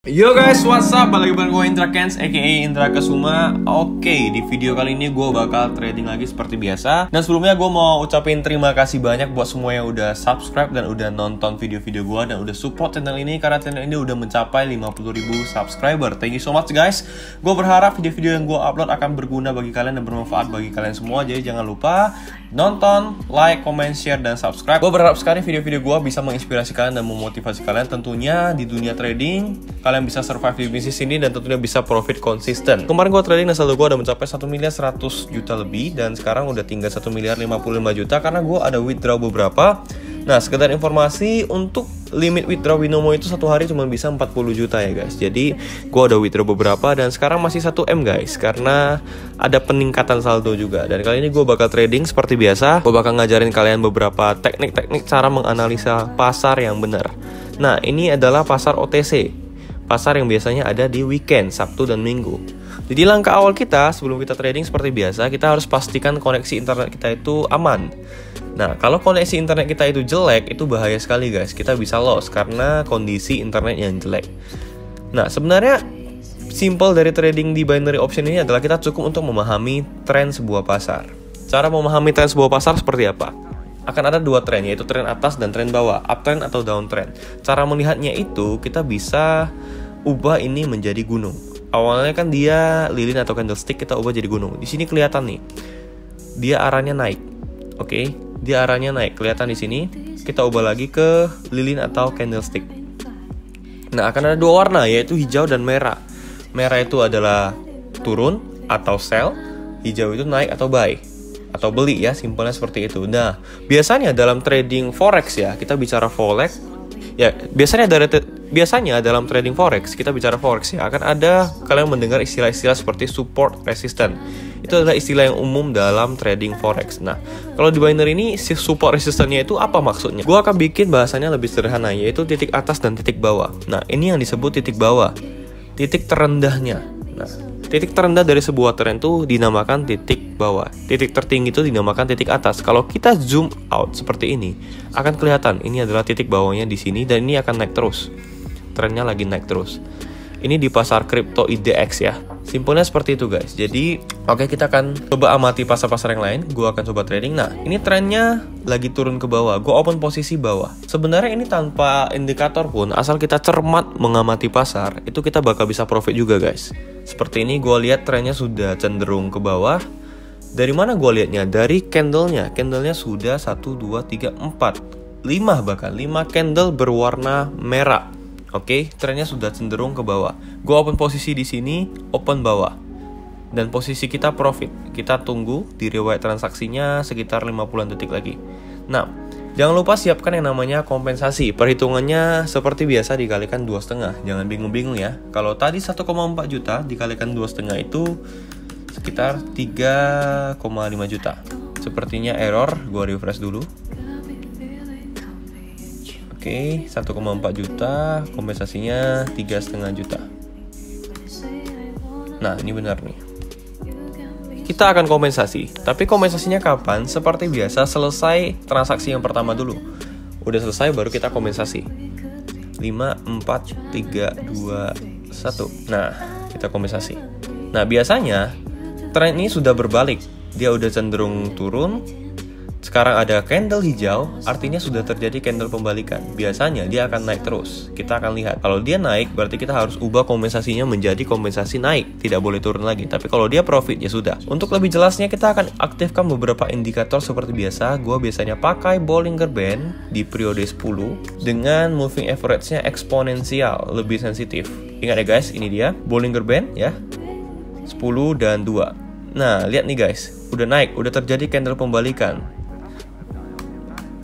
Yo guys, what's up? Balik bareng gue Indra Kens, aka Indra Kesuma. Oke, di video kali ini gue bakal trading lagi seperti biasa. Dan sebelumnya gue mau ucapin terima kasih banyak buat semua yang udah subscribe dan udah nonton video-video gue dan udah support channel ini, karena channel ini udah mencapai 50.000 subscriber. Thank you so much guys. Gue berharap video-video yang gue upload akan berguna bagi kalian dan bermanfaat bagi kalian semua. Jadi jangan lupa nonton, like, comment, share, dan subscribe. Gue berharap sekali video-video gue bisa menginspirasi kalian dan memotivasi kalian tentunya di dunia trading. Kalian bisa survive di bisnis ini dan tentunya bisa profit konsisten. Kemarin gue trading dan saldo gue udah mencapai 1 miliar 100 juta lebih, dan sekarang udah tinggal 1 miliar 55 juta karena gue ada withdraw beberapa. Nah, sekedar informasi, untuk limit withdraw Binomo itu satu hari cuma bisa 40 juta ya guys. Jadi gue udah withdraw beberapa dan sekarang masih 1 M guys, karena ada peningkatan saldo juga. Dan kali ini gue bakal trading seperti biasa. Gue bakal ngajarin kalian beberapa teknik-teknik cara menganalisa pasar yang benar. Nah, ini adalah pasar OTC, pasar yang biasanya ada di weekend, Sabtu dan Minggu. Jadi langkah awal kita sebelum kita trading seperti biasa, kita harus pastikan koneksi internet kita itu aman. Nah, kalau koneksi internet kita itu jelek, itu bahaya sekali guys. Kita bisa loss karena kondisi internet yang jelek. Nah, sebenarnya simple dari trading di binary option ini adalah kita cukup untuk memahami tren sebuah pasar. Cara memahami tren sebuah pasar seperti apa? Akan ada dua tren, yaitu tren atas dan tren bawah, uptrend atau downtrend. Cara melihatnya itu kita bisa ubah ini menjadi gunung. Awalnya kan dia lilin atau candlestick, kita ubah jadi gunung. Di sini kelihatan nih, dia arahnya naik. Oke, dia arahnya naik, kelihatan di sini. Kita ubah lagi ke lilin atau candlestick. Nah, akan ada dua warna, yaitu hijau dan merah. Merah itu adalah turun atau sell, hijau itu naik atau buy atau beli ya, simpelnya seperti itu. Nah, biasanya dalam trading forex ya, kita bicara forex ya, biasanya dalam trading forex, kita bicara forex ya, akan ada kalian mendengar istilah-istilah seperti support, resistance. Itu adalah istilah yang umum dalam trading forex. Nah, kalau di binary ini si support resistance-nya itu apa maksudnya? Gua akan bikin bahasanya lebih sederhana, yaitu titik atas dan titik bawah. Nah, ini yang disebut titik bawah, titik terendahnya. Nah, titik terendah dari sebuah tren itu dinamakan titik bawah. Titik tertinggi itu dinamakan titik atas. Kalau kita zoom out seperti ini, akan kelihatan ini adalah titik bawahnya di sini, dan ini akan naik terus. Trennya lagi naik terus. Ini di pasar kripto IDX ya. Simpelnya seperti itu guys. Jadi, oke, kita akan coba amati pasar-pasar yang lain. Gua akan coba trading. Nah, ini trennya lagi turun ke bawah. Gua open posisi bawah. Sebenarnya ini tanpa indikator pun, asal kita cermat mengamati pasar, itu kita bakal bisa profit juga guys. Seperti ini, gue lihat trennya sudah cenderung ke bawah. Dari mana gue lihatnya? Dari candlenya. Candlenya sudah 1, 2, 3, 4, 5 bahkan 5 candle berwarna merah. Oke, trennya sudah cenderung ke bawah. Gue open posisi di sini, open bawah. Dan posisi kita profit. Kita tunggu di riwayat transaksinya sekitar 50-an detik lagi. Nah, jangan lupa siapkan yang namanya kompensasi. Perhitungannya seperti biasa dikalikan 2,5. Jangan bingung-bingung ya. Kalau tadi 1,4 juta dikalikan 2,5 itu sekitar 3,5 juta. Sepertinya error, gua refresh dulu. Oke, 1,4 juta, kompensasinya 3,5 juta. Nah, ini benar nih. Kita akan kompensasi, tapi kompensasinya kapan? Seperti biasa, selesai transaksi yang pertama dulu. Udah selesai baru kita kompensasi. 5, 4, 3, 2, 1. Nah, kita kompensasi. Nah, biasanya tren ini sudah berbalik. Dia udah cenderung turun. Sekarang ada candle hijau, artinya sudah terjadi candle pembalikan. Biasanya dia akan naik terus. Kita akan lihat. Kalau dia naik, berarti kita harus ubah kompensasinya menjadi kompensasi naik. Tidak boleh turun lagi. Tapi kalau dia profit, ya sudah. Untuk lebih jelasnya, kita akan aktifkan beberapa indikator seperti biasa. Gua biasanya pakai Bollinger Band di periode 10 dengan moving average-nya eksponensial, lebih sensitif. Ingat ya guys, ini dia Bollinger Band ya. 10 dan 2. Nah, lihat nih guys. Udah naik, udah terjadi candle pembalikan.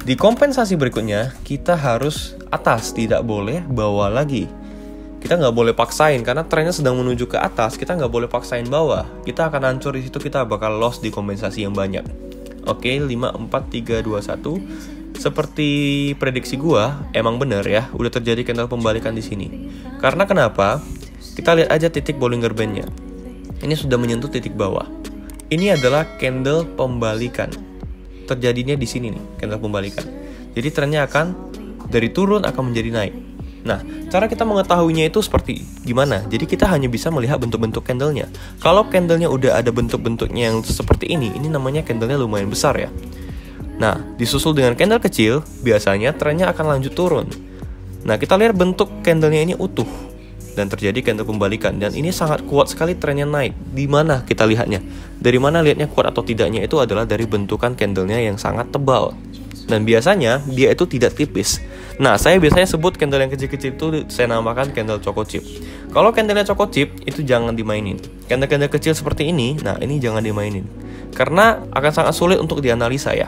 Di kompensasi berikutnya, kita harus atas, tidak boleh bawah lagi. Kita nggak boleh paksain, karena trennya sedang menuju ke atas, kita nggak boleh paksain bawah. Kita akan hancur di situ, kita bakal loss di kompensasi yang banyak. Oke, 5, 4, 3, 2, 1. Seperti prediksi gua, emang bener ya, udah terjadi candle pembalikan di sini. Karena kenapa? Kita lihat aja titik Bollinger Band-nya. Ini sudah menyentuh titik bawah. Ini adalah candle pembalikan. Terjadinya di sini nih, candle pembalikan. Jadi trennya akan dari turun akan menjadi naik. Nah, cara kita mengetahuinya itu seperti gimana? Jadi kita hanya bisa melihat bentuk-bentuk candlenya. Kalau candlenya udah ada bentuk-bentuknya yang seperti ini namanya candlenya lumayan besar ya. Nah, disusul dengan candle kecil, biasanya trennya akan lanjut turun. Nah, kita lihat bentuk candlenya ini utuh dan terjadi candle pembalikan, dan ini sangat kuat sekali trennya naik. Di mana kita lihatnya? Dari mana lihatnya kuat atau tidaknya itu adalah dari bentukan candlenya yang sangat tebal. Dan biasanya dia itu tidak tipis. Nah, saya biasanya sebut candle yang kecil-kecil itu saya namakan candle choco chip. Kalau candlenya choco chip itu jangan dimainin. Candle-candle kecil seperti ini, nah ini jangan dimainin. Karena akan sangat sulit untuk dianalisa ya.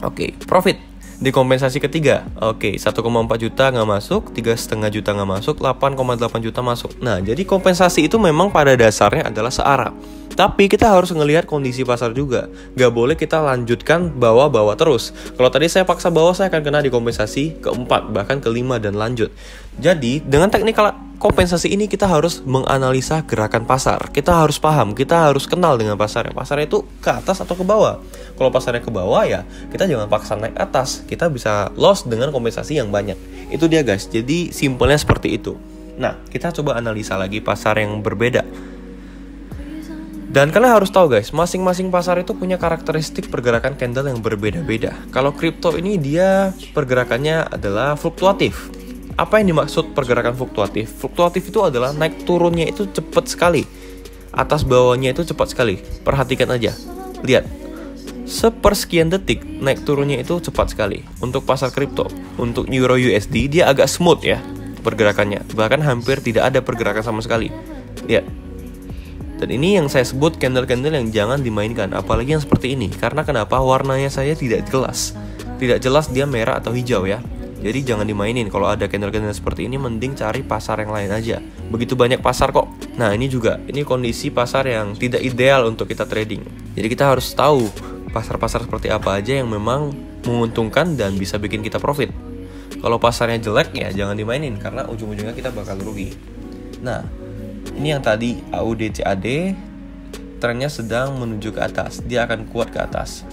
Oke, profit di kompensasi ketiga. Oke, 1,4 juta nggak masuk, 3,5 juta nggak masuk, 8,8 juta masuk. Nah, jadi kompensasi itu memang pada dasarnya adalah searah. Tapi kita harus ngelihat kondisi pasar juga. Gak boleh kita lanjutkan bawa-bawa terus. Kalau tadi saya paksa bawa, saya akan kena di kompensasi keempat, bahkan kelima dan lanjut. Jadi dengan teknik kompensasi ini kita harus menganalisa gerakan pasar. Kita harus paham, kita harus kenal dengan pasarnya. Pasarnya itu ke atas atau ke bawah. Kalau pasarnya ke bawah ya kita jangan paksa naik atas. Kita bisa loss dengan kompensasi yang banyak. Itu dia guys. Jadi simpelnya seperti itu. Nah, kita coba analisa lagi pasar yang berbeda. Dan kalian harus tahu guys, masing-masing pasar itu punya karakteristik pergerakan candle yang berbeda-beda. Kalau kripto ini dia pergerakannya adalah fluktuatif. Apa yang dimaksud pergerakan fluktuatif? Fluktuatif itu adalah naik turunnya itu cepat sekali. Atas bawahnya itu cepat sekali. Perhatikan aja. Lihat. Sepersekian detik naik turunnya itu cepat sekali. Untuk pasar kripto, untuk Euro USD dia agak smooth ya pergerakannya. Bahkan hampir tidak ada pergerakan sama sekali. Lihat. Dan ini yang saya sebut candle-candle yang jangan dimainkan, apalagi yang seperti ini. Karena kenapa? Warnanya saya tidak jelas. Tidak jelas dia merah atau hijau ya. Jadi jangan dimainin. Kalau ada candle-candle seperti ini, mending cari pasar yang lain aja. Begitu banyak pasar kok. Nah ini juga, ini kondisi pasar yang tidak ideal untuk kita trading. Jadi kita harus tahu pasar-pasar seperti apa aja yang memang menguntungkan dan bisa bikin kita profit. Kalau pasarnya jelek ya jangan dimainin, karena ujung-ujungnya kita bakal rugi. Nah, ini yang tadi AUD CAD trennya sedang menuju ke atas. Dia akan kuat ke atas.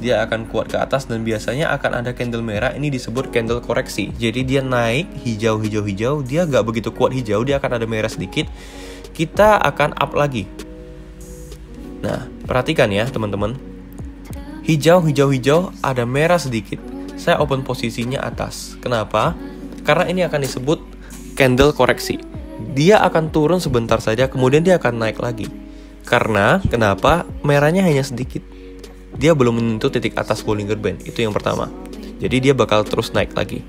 Dia akan kuat ke atas dan biasanya akan ada candle merah. Ini disebut candle koreksi. Jadi dia naik hijau. Dia gak begitu kuat hijau. Dia akan ada merah sedikit. Kita akan up lagi. Nah, perhatikan ya teman-teman. Hijau ada merah sedikit. Saya open posisinya atas. Kenapa? Karena ini akan disebut candle koreksi. Dia akan turun sebentar saja, kemudian dia akan naik lagi. Karena, kenapa? Merahnya hanya sedikit. Dia belum menyentuh titik atas Bollinger Band, itu yang pertama. Jadi dia bakal terus naik lagi.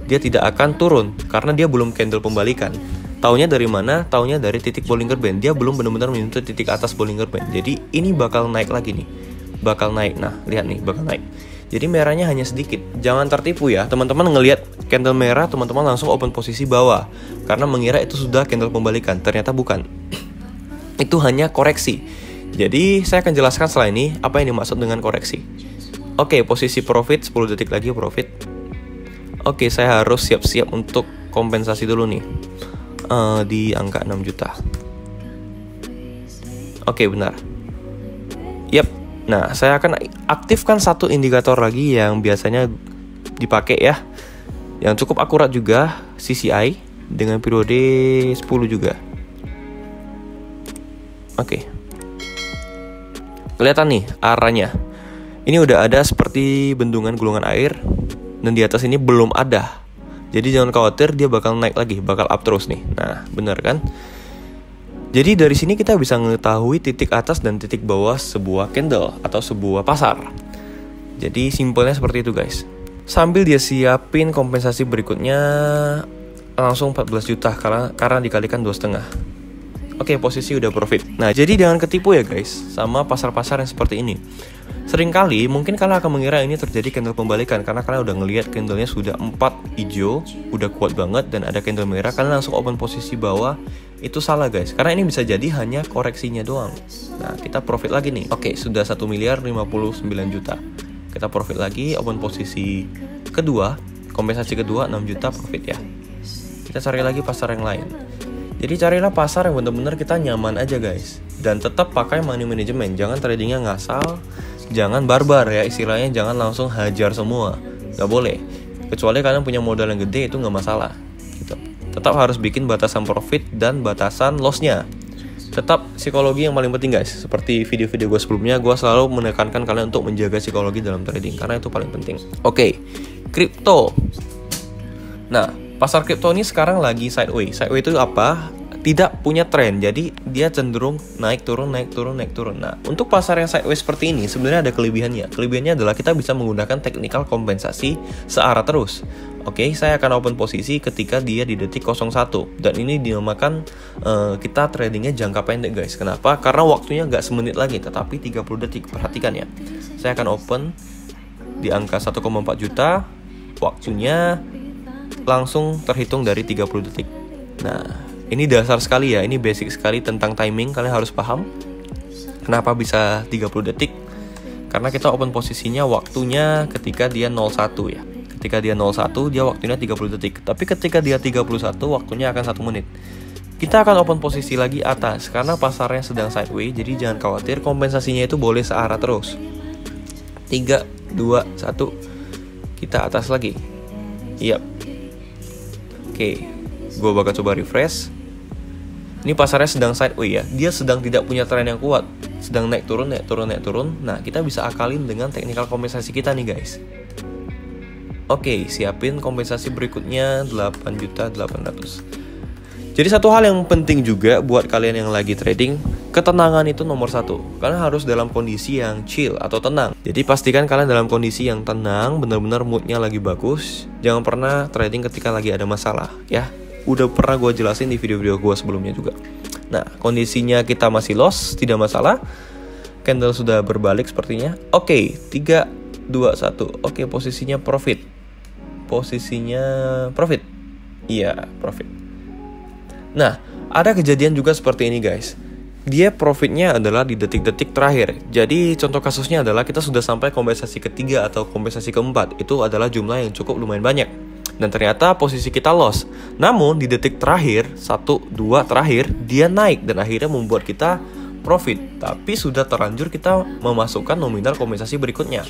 Dia tidak akan turun, karena dia belum candle pembalikan. Taunya dari mana? Taunya dari titik Bollinger Band. Dia belum benar-benar menyentuh titik atas Bollinger Band. Jadi ini bakal naik lagi nih. Bakal naik, nah lihat nih, bakal naik. Jadi merahnya hanya sedikit. Jangan tertipu ya, teman-teman ngelihat candle merah, teman-teman langsung open posisi bawah karena mengira itu sudah candle pembalikan. Ternyata bukan. Itu hanya koreksi. Jadi saya akan jelaskan setelah ini apa yang dimaksud dengan koreksi. Oke, posisi profit 10 detik lagi profit. Oke, saya harus siap-siap untuk kompensasi dulu nih. Di angka 6 juta. Oke, benar. Yap. Nah, saya akan aktifkan satu indikator lagi yang biasanya dipakai ya, yang cukup akurat juga, CCI dengan periode 10 juga. Oke. Kelihatan nih arahnya. Ini udah ada seperti bendungan gulungan air, dan di atas ini belum ada. Jadi jangan khawatir, dia bakal naik lagi, bakal up terus nih. Nah, bener kan? Jadi dari sini kita bisa mengetahui titik atas dan titik bawah sebuah candle atau sebuah pasar. Jadi simpelnya seperti itu guys. Sambil dia siapin kompensasi berikutnya, langsung 14 juta karena dikalikan 2,5. Oke, posisi udah profit. Nah, jadi jangan ketipu ya guys sama pasar-pasar yang seperti ini. Seringkali mungkin kalian akan mengira ini terjadi candle pembalikan karena kalian udah ngelihat candlenya sudah 4 hijau, udah kuat banget dan ada candle merah, kalian langsung open posisi bawah. Itu salah guys, karena ini bisa jadi hanya koreksinya doang. Nah, kita profit lagi nih. Oke, sudah 1.059 juta. Kita profit lagi, open posisi kedua, kompensasi kedua 6 juta profit ya. Kita cari lagi pasar yang lain. Jadi carilah pasar yang benar-benar kita nyaman aja guys. Dan tetap pakai money management, jangan tradingnya ngasal, jangan barbar ya istilahnya, jangan langsung hajar semua. Gak boleh. Kecuali kalian punya modal yang gede, itu nggak masalah gitu. Tetap harus bikin batasan profit dan batasan lossnya. Tetap psikologi yang paling penting guys. Seperti video-video gue sebelumnya, gue selalu menekankan kalian untuk menjaga psikologi dalam trading, karena itu paling penting. Oke, kripto. Nah, pasar kripto ini sekarang lagi sideways. Sideways itu apa? Tidak punya tren, jadi dia cenderung naik turun, naik turun, naik turun. Nah, untuk pasar yang sideways seperti ini sebenarnya ada kelebihannya. Kelebihannya adalah kita bisa menggunakan technical kompensasi searah terus. Oke, saya akan open posisi ketika dia di detik 01. Dan ini dinamakan kita tradingnya jangka pendek guys. Kenapa? Karena waktunya nggak semenit lagi, tetapi 30 detik. Perhatikan ya. Saya akan open di angka 1,4 juta. Waktunya langsung terhitung dari 30 detik. Nah, ini dasar sekali ya, ini basic sekali tentang timing, kalian harus paham. Kenapa bisa 30 detik? Karena kita open posisinya waktunya ketika dia 01 ya. Ketika dia 01, dia waktunya 30 detik. Tapi ketika dia 31, waktunya akan 1 menit. Kita akan open posisi lagi atas, karena pasarnya sedang sideways, jadi jangan khawatir, kompensasinya itu boleh searah terus. 3, 2, 1, kita atas lagi. Yap. Oke, gue bakal coba refresh. Ini pasarnya sedang sideways ya, dia sedang tidak punya tren yang kuat, sedang naik turun, naik turun, naik turun. Nah, kita bisa akalin dengan teknikal kompensasi kita nih guys. Oke, siapin kompensasi berikutnya 8.800. Jadi satu hal yang penting juga buat kalian yang lagi trading, ketenangan itu nomor 1. Kalian harus dalam kondisi yang chill atau tenang. Jadi pastikan kalian dalam kondisi yang tenang, benar-benar moodnya lagi bagus. Jangan pernah trading ketika lagi ada masalah ya. Udah pernah gue jelasin di video-video gue sebelumnya juga. Nah, kondisinya kita masih loss, tidak masalah. Candle sudah berbalik sepertinya. Oke, 3, 2, 1. Oke, posisinya profit. Posisinya profit. Iya, profit. Nah, ada kejadian juga seperti ini guys. Dia profitnya adalah di detik-detik terakhir. Jadi contoh kasusnya adalah kita sudah sampai kompensasi ketiga atau kompensasi keempat. Itu adalah jumlah yang cukup lumayan banyak. Dan ternyata posisi kita loss. Namun di detik terakhir, 1, 2 terakhir, dia naik dan akhirnya membuat kita profit. Tapi sudah terlanjur kita memasukkan nominal kompensasi berikutnya.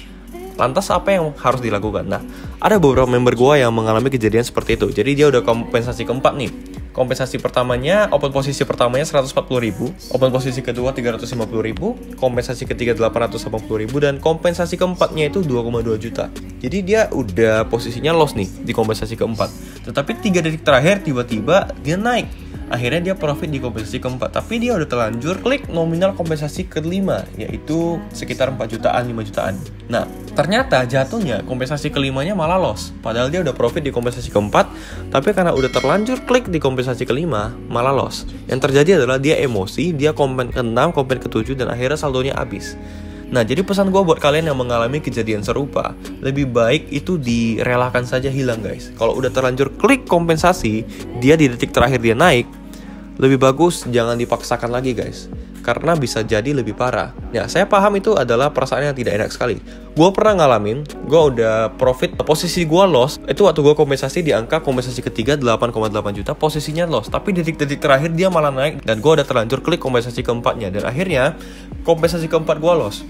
Lantas apa yang harus dilakukan? Nah, ada beberapa member gua yang mengalami kejadian seperti itu. Jadi dia udah kompensasi keempat nih. Kompensasi pertamanya, open posisi pertamanya 140.000, open posisi kedua 350.000, kompensasi ketiga 880.000, dan kompensasi keempatnya itu 2,2 juta. Jadi dia udah posisinya loss nih di kompensasi keempat. Tetapi 3 detik terakhir tiba-tiba dia naik. Akhirnya dia profit di kompensasi keempat. Tapi dia udah terlanjur klik nominal kompensasi kelima, yaitu sekitar 4 jutaan, 5 jutaan. Nah, ternyata jatuhnya kompensasi kelimanya malah loss. Padahal dia udah profit di kompensasi keempat, tapi karena udah terlanjur klik di kompensasi kelima, malah loss. Yang terjadi adalah dia emosi, dia komen ke-6, komen ke-7, dan akhirnya saldonya habis. Nah, jadi pesan gue buat kalian yang mengalami kejadian serupa, lebih baik itu direlakan saja hilang guys. Kalau udah terlanjur klik kompensasi, dia di detik terakhir dia naik, lebih bagus jangan dipaksakan lagi guys, karena bisa jadi lebih parah. Ya, saya paham itu adalah perasaan yang tidak enak sekali. Gue pernah ngalamin, gue udah profit, posisi gue loss, itu waktu gue kompensasi di angka kompensasi ketiga 8,8 juta, posisinya loss. Tapi detik-detik terakhir dia malah naik, dan gue udah terlanjur klik kompensasi keempatnya, dan akhirnya kompensasi keempat gue loss.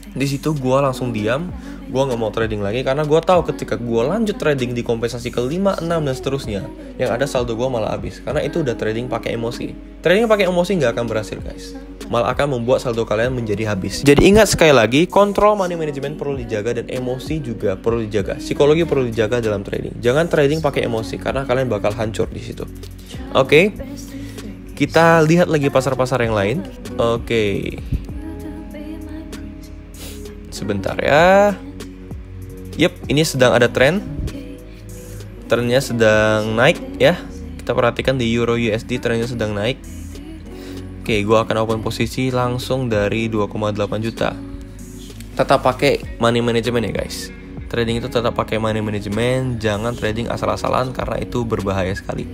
Di situ gue langsung diam, gue nggak mau trading lagi, karena gue tahu ketika gue lanjut trading di kompensasi ke-5, 6, dan seterusnya, yang ada saldo gue malah habis, karena itu udah trading pakai emosi. Trading pakai emosi nggak akan berhasil guys, malah akan membuat saldo kalian menjadi habis. Jadi ingat sekali lagi, kontrol money management perlu dijaga, dan emosi juga perlu dijaga. Psikologi perlu dijaga dalam trading. Jangan trading pakai emosi, karena kalian bakal hancur di situ. Oke, kita lihat lagi pasar-pasar yang lain. Oke. Sebentar ya. Yep, ini sedang ada tren. Trennya sedang naik ya. Kita perhatikan di Euro USD trennya sedang naik. Oke, gue akan open posisi langsung dari 2,8 juta. Tetap pakai money management ya guys. Trading itu tetap pakai money management. Jangan trading asal-asalan, karena itu berbahaya sekali.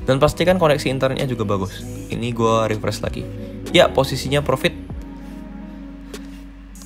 Dan pastikan koneksi internetnya juga bagus. Ini gue refresh lagi. Ya, posisinya profit.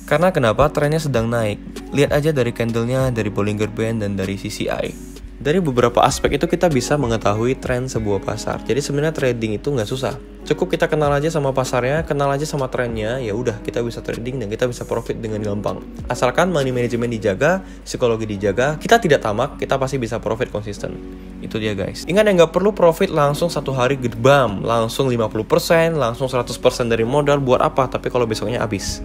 Karena kenapa? Trennya sedang naik. Lihat aja dari candlenya, dari Bollinger Band, dan dari CCI. Dari beberapa aspek itu kita bisa mengetahui tren sebuah pasar. Jadi sebenarnya trading itu nggak susah. Cukup kita kenal aja sama pasarnya, kenal aja sama trennya, ya udah kita bisa trading dan kita bisa profit dengan gampang. Asalkan money management dijaga, psikologi dijaga, kita tidak tamak, kita pasti bisa profit konsisten. Itu dia guys. Ingat ya, nggak perlu profit langsung satu hari gedbam, langsung 50%, langsung 100% dari modal, buat apa? Tapi kalau besoknya habis.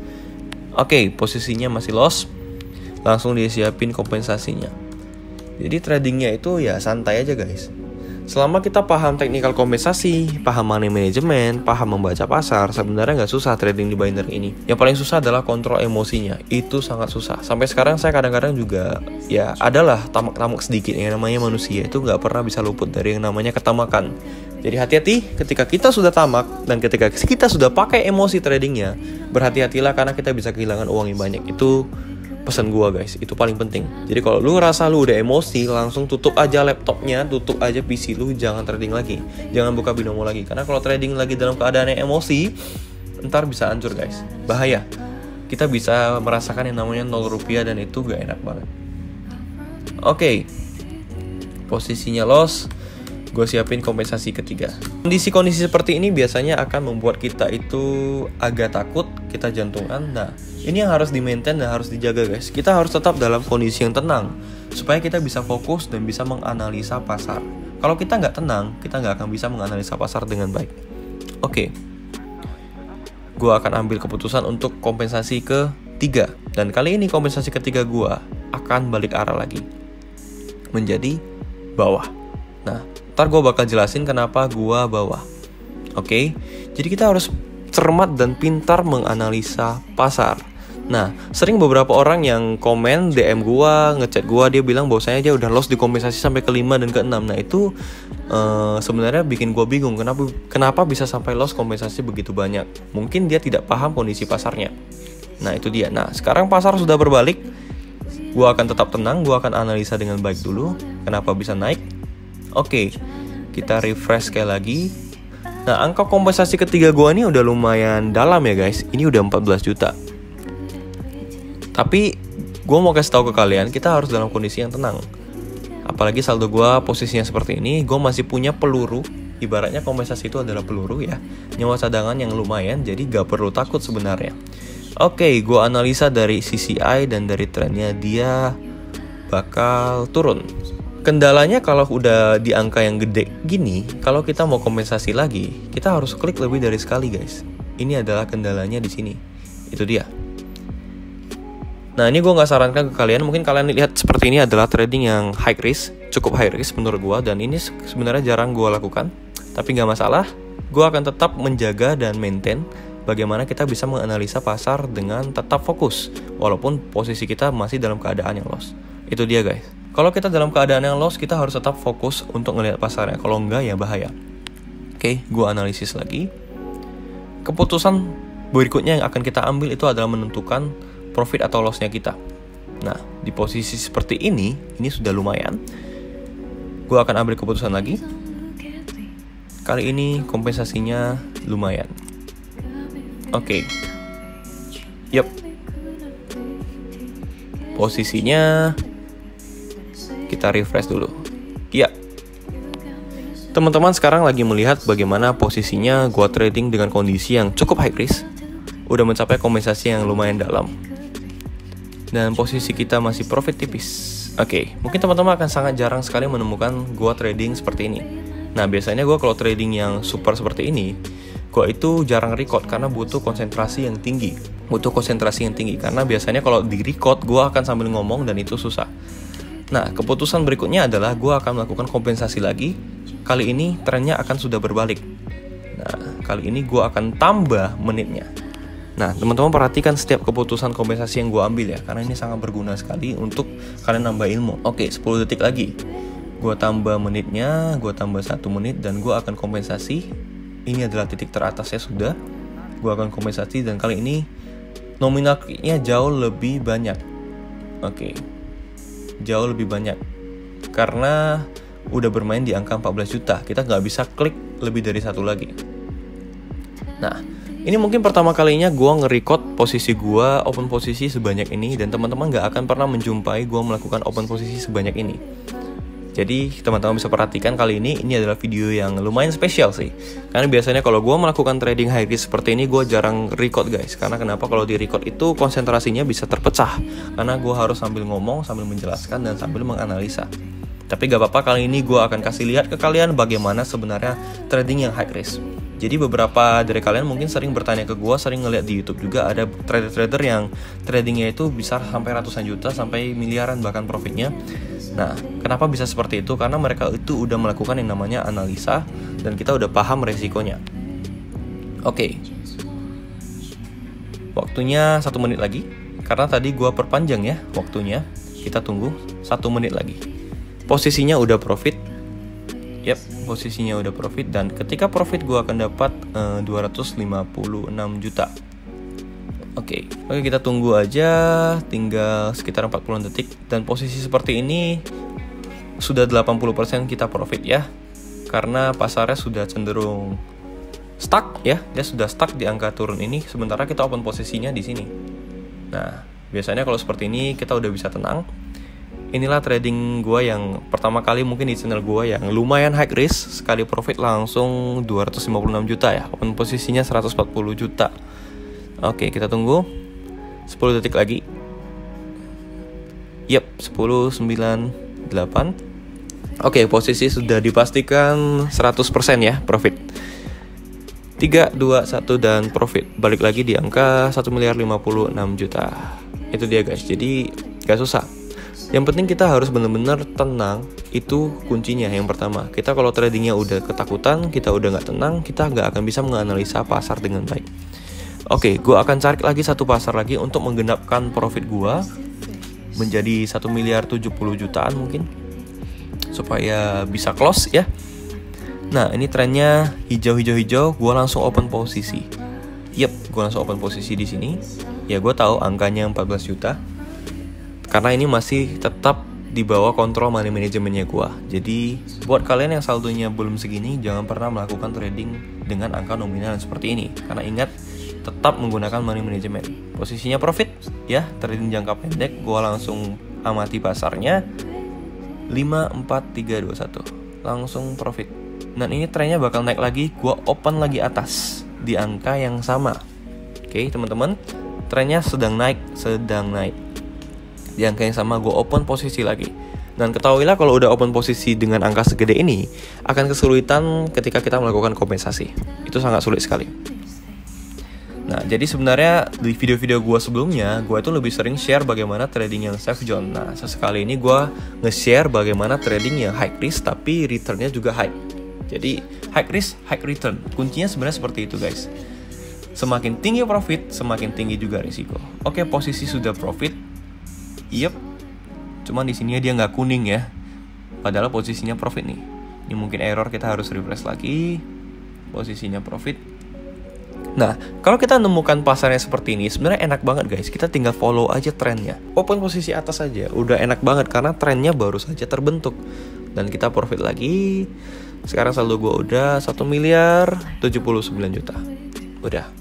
Oke, posisinya masih loss, langsung disiapin kompensasinya. Jadi tradingnya itu ya santai aja guys. Selama kita paham technical kompensasi, paham money management, paham membaca pasar, sebenarnya nggak susah trading di binary ini. Yang paling susah adalah kontrol emosinya. Itu sangat susah. Sampai sekarang saya kadang-kadang juga ya adalah tamak-tamak sedikit. Yang namanya manusia itu nggak pernah bisa luput dari yang namanya ketamakan. Jadi hati-hati ketika kita sudah tamak dan ketika kita sudah pakai emosi tradingnya, berhati-hatilah karena kita bisa kehilangan uang yang banyak. Itu pesan gua guys, itu paling penting. Jadi kalau lu ngerasa lu udah emosi, langsung tutup aja laptopnya, tutup aja PC lu, jangan trading lagi, jangan buka binomo lagi. Karena kalau trading lagi dalam keadaan yang emosi, ntar bisa hancur guys, bahaya. Kita bisa merasakan yang namanya 0 rupiah dan itu gak enak banget. Oke, posisinya loss, gue siapin kompensasi ketiga. Kondisi-kondisi seperti ini biasanya akan membuat kita itu agak takut, kita jantungan. Nah, ini yang harus di-maintain dan harus dijaga guys. Kita harus tetap dalam kondisi yang tenang supaya kita bisa fokus dan bisa menganalisa pasar. Kalau kita nggak tenang, kita nggak akan bisa menganalisa pasar dengan baik. Oke, gue akan ambil keputusan untuk kompensasi ketiga. Dan kali ini kompensasi ketiga gue akan balik arah lagi, menjadi bawah. Nah, ntar gue bakal jelasin kenapa gue bawah. Oke, jadi kita harus cermat dan pintar menganalisa pasar. Nah, sering beberapa orang yang komen DM gua, ngechat gua, dia bilang bahwasanya dia udah loss di kompensasi sampai ke-5 dan ke-6. Nah, itu sebenarnya bikin gua bingung kenapa bisa sampai loss kompensasi begitu banyak. Mungkin dia tidak paham kondisi pasarnya. Nah, itu dia. Nah, sekarang pasar sudah berbalik. Gua akan tetap tenang, gua akan analisa dengan baik dulu kenapa bisa naik. Oke, kita refresh sekali lagi. Nah, angka kompensasi ketiga gua ini udah lumayan dalam ya guys. Ini udah 14 juta. Tapi gue mau kasih tahu ke kalian, kita harus dalam kondisi yang tenang. Apalagi saldo gue posisinya seperti ini, gue masih punya peluru. Ibaratnya kompensasi itu adalah peluru ya, nyawa cadangan yang lumayan, jadi gak perlu takut sebenarnya. Oke, gue analisa dari CCI dan dari trennya, dia bakal turun. Kendalanya kalau udah di angka yang gede gini, kalau kita mau kompensasi lagi, kita harus klik lebih dari sekali guys. Ini adalah kendalanya di sini. Itu dia. Nah, ini gue gak sarankan ke kalian. Mungkin kalian lihat seperti ini adalah trading yang high risk, cukup high risk menurut gue. Dan ini sebenarnya jarang gue lakukan. Tapi gak masalah, gue akan tetap menjaga dan maintain bagaimana kita bisa menganalisa pasar dengan tetap fokus walaupun posisi kita masih dalam keadaan yang loss. Itu dia guys. Kalau kita dalam keadaan yang loss, kita harus tetap fokus untuk ngelihat pasarnya. Kalau enggak ya bahaya. Oke, gue analisis lagi. Keputusan berikutnya yang akan kita ambil itu adalah menentukan profit atau lossnya kita. Nah, di posisi seperti ini sudah lumayan. Gue akan ambil keputusan lagi. Kali ini kompensasinya lumayan. Oke. Yup. Posisinya kita refresh dulu. Ya. Teman-teman sekarang lagi melihat bagaimana posisinya gue trading dengan kondisi yang cukup high risk. Udah mencapai kompensasi yang lumayan dalam. Dan posisi kita masih profit tipis. Oke, mungkin teman-teman akan sangat jarang sekali menemukan gua trading seperti ini. Nah, biasanya gua kalau trading yang super seperti ini, gua itu jarang record karena butuh konsentrasi yang tinggi. Karena biasanya kalau di record gua akan sambil ngomong dan itu susah. Nah, keputusan berikutnya adalah gua akan melakukan kompensasi lagi. Kali ini trennya akan sudah berbalik. Nah, kali ini gua akan tambah menitnya. Nah, teman-teman perhatikan setiap keputusan kompensasi yang gue ambil ya, karena ini sangat berguna sekali untuk kalian nambah ilmu. Oke, 10 detik lagi. Gue tambah menitnya, gue tambah 1 menit, dan gue akan kompensasi. Ini adalah titik teratasnya sudah. Gue akan kompensasi, dan kali ini nominalnya jauh lebih banyak. Oke, jauh lebih banyak. Karena udah bermain di angka 14 juta, kita nggak bisa klik lebih dari 1 lagi. Nah, ini mungkin pertama kalinya gue nge-record posisi gue open posisi sebanyak ini. Dan teman-teman gak akan pernah menjumpai gue melakukan open posisi sebanyak ini. Jadi teman-teman bisa perhatikan kali ini adalah video yang lumayan spesial sih. Karena biasanya kalau gue melakukan trading high risk seperti ini, gue jarang record guys. Karena kenapa? Kalau di record itu konsentrasinya bisa terpecah. Karena gue harus sambil ngomong, sambil menjelaskan, dan sambil menganalisa. Tapi gak apa-apa, kali ini gue akan kasih lihat ke kalian bagaimana sebenarnya trading yang high risk. Jadi beberapa dari kalian mungkin sering bertanya ke gue, sering ngeliat di YouTube juga ada trader-trader yang tradingnya itu bisa sampai ratusan juta, sampai miliaran bahkan profitnya. Nah, kenapa bisa seperti itu? Karena mereka itu udah melakukan yang namanya analisa dan kita udah paham resikonya. Oke. Waktunya 1 menit lagi. Karena tadi gua perpanjang ya waktunya. Kita tunggu 1 menit lagi. Posisinya udah profit. Yap, posisinya udah profit. Dan ketika profit gua akan dapat 256 juta. Oke, kita tunggu aja, tinggal sekitar 40 detik. Dan posisi seperti ini sudah 80% kita profit ya. Karena pasarnya sudah cenderung stuck ya. Dia sudah stuck di angka turun ini, sementara kita open posisinya di sini. Nah, biasanya kalau seperti ini kita udah bisa tenang. Inilah trading gua yang pertama kali mungkin di channel gua yang lumayan high risk. Sekali profit langsung 256 juta ya. Open posisinya 140 juta. Oke, kita tunggu 10 detik lagi. Yap, 10, 9, 8. Oke, posisi sudah dipastikan 100% ya profit. 3, 2, 1 dan profit. Balik lagi di angka 1.056 juta. Itu dia guys, jadi gak susah. Yang penting kita harus benar-benar tenang. Itu kuncinya yang pertama. Kita kalau tradingnya udah ketakutan, kita udah gak tenang, kita gak akan bisa menganalisa pasar dengan baik. Oke, gue akan cari lagi satu pasar lagi untuk menggenapkan profit gue menjadi 1.070 jutaan mungkin, supaya bisa close ya. Nah, ini trennya hijau-hijau-hijau, gue langsung open posisi. Yep, gue langsung open posisi di sini. Ya, gue tahu angkanya 14 juta. Karena ini masih tetap di bawah kontrol money manajemennya gue. Jadi, buat kalian yang saldonya belum segini, jangan pernah melakukan trading dengan angka nominal seperti ini. Karena ingat, tetap menggunakan money management. Posisinya profit ya, trading jangka pendek. Gua langsung amati pasarnya 5, 4, 3, 2, 1. Langsung profit. Dan ini trennya bakal naik lagi. Gua open lagi atas di angka yang sama. Oke, teman-teman, trennya sedang naik. Di angka yang sama gua open posisi lagi. Dan ketahuilah kalau udah open posisi dengan angka segede ini, akan kesulitan ketika kita melakukan kompensasi. Itu sangat sulit sekali. Nah, jadi sebenarnya di video-video gue sebelumnya, gue itu lebih sering share bagaimana trading yang safe zone. Nah, sesekali ini gue nge-share bagaimana trading yang high risk tapi returnnya juga high. Jadi, high risk, high return. Kuncinya sebenarnya seperti itu guys. Semakin tinggi profit, semakin tinggi juga risiko. Oke, posisi sudah profit. Yep. Cuman di sini dia nggak kuning ya. Padahal posisinya profit nih. Ini mungkin error, kita harus refresh lagi. Posisinya profit. Nah, kalau kita menemukan pasarnya seperti ini, sebenarnya enak banget guys. Kita tinggal follow aja trennya. Open posisi atas aja, udah enak banget karena trennya baru saja terbentuk. Dan kita profit lagi. Sekarang saldo gue udah 1.079 juta. Udah.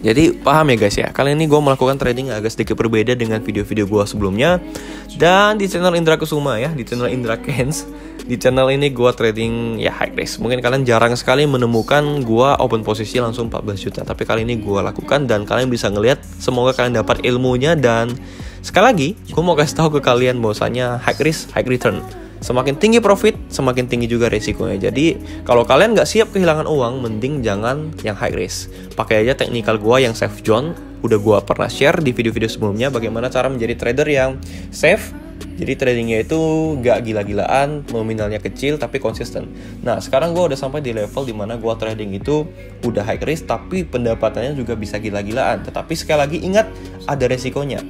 Jadi paham ya guys ya. Kali ini gue melakukan trading agak sedikit berbeda dengan video-video gue sebelumnya. Dan di channel Indra Kusuma ya, di channel Indra Kens. Di channel ini gue trading ya high risk. Mungkin kalian jarang sekali menemukan gue open posisi langsung 14 juta. Tapi kali ini gue lakukan dan kalian bisa ngelihat. Semoga kalian dapat ilmunya. Dan sekali lagi gue mau kasih tahu ke kalian bahwasanya high risk, high return. Semakin tinggi profit, semakin tinggi juga resikonya. Jadi kalau kalian nggak siap kehilangan uang, mending jangan yang high risk. Pakai aja teknikal gua yang safe zone. Udah gua pernah share di video-video sebelumnya bagaimana cara menjadi trader yang safe. Jadi tradingnya itu nggak gila-gilaan, nominalnya kecil tapi konsisten. Nah sekarang gua udah sampai di level dimana gua trading itu udah high risk tapi pendapatannya juga bisa gila-gilaan. Tetapi sekali lagi ingat ada resikonya.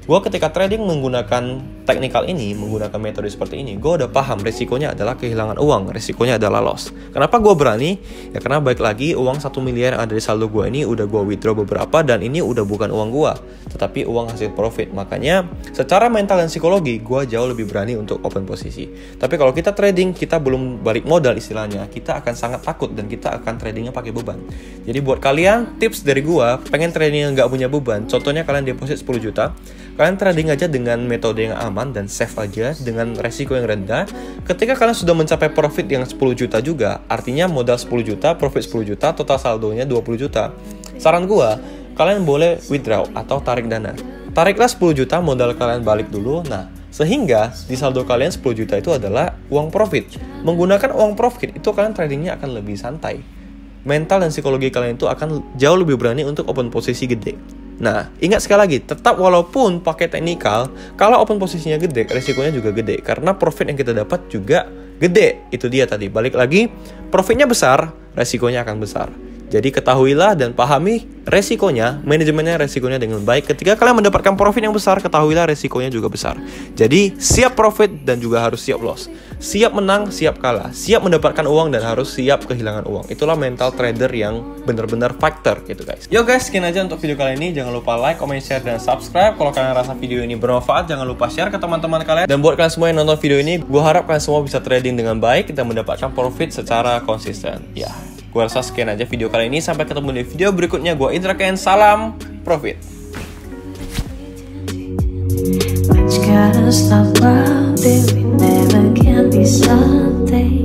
Gue ketika trading menggunakan teknikal ini, menggunakan metode seperti ini, gue udah paham resikonya adalah kehilangan uang, resikonya adalah loss. Kenapa gue berani? Ya karena baik lagi uang 1 miliar yang ada di saldo gue ini udah gue withdraw beberapa dan ini udah bukan uang gue, tetapi uang hasil profit. Makanya secara mental dan psikologi gue jauh lebih berani untuk open posisi. Tapi kalau kita trading, kita belum balik modal istilahnya, kita akan sangat takut dan kita akan tradingnya pakai beban. Jadi buat kalian, tips dari gue, pengen trading yang gak punya beban, contohnya kalian deposit 10 juta, kalian trading aja dengan metode yang aman dan safe aja dengan resiko yang rendah. Ketika kalian sudah mencapai profit yang 10 juta juga, artinya modal 10 juta, profit 10 juta, total saldonya 20 juta. Saran gua, kalian boleh withdraw atau tarik dana. Tariklah 10 juta, modal kalian balik dulu. Nah, sehingga di saldo kalian 10 juta itu adalah uang profit. Menggunakan uang profit itu kalian tradingnya akan lebih santai. Mental dan psikologi kalian itu akan jauh lebih berani untuk open posisi gede. Nah, ingat sekali lagi, tetap walaupun pakai teknikal, kalau open posisinya gede, resikonya juga gede. Karena profit yang kita dapat juga gede. Itu dia tadi, balik lagi, profitnya besar, resikonya akan besar. Jadi ketahuilah dan pahami resikonya, manajemennya resikonya dengan baik. Ketika kalian mendapatkan profit yang besar, ketahuilah resikonya juga besar. Jadi siap profit dan juga harus siap loss. Siap menang, siap kalah. Siap mendapatkan uang dan harus siap kehilangan uang. Itulah mental trader yang benar-benar fighter gitu guys. Yo guys, sekian aja untuk video kali ini. Jangan lupa like, comment, share, dan subscribe. Kalau kalian rasa video ini bermanfaat, jangan lupa share ke teman-teman kalian. Dan buat kalian semua yang nonton video ini, gue harap kalian semua bisa trading dengan baik dan mendapatkan profit secara konsisten. Ya. Gue rasa sekian aja video kali ini. Sampai ketemu di video berikutnya. Gue Indra Ken. Salam profit. But you gotta stop while we never can be something.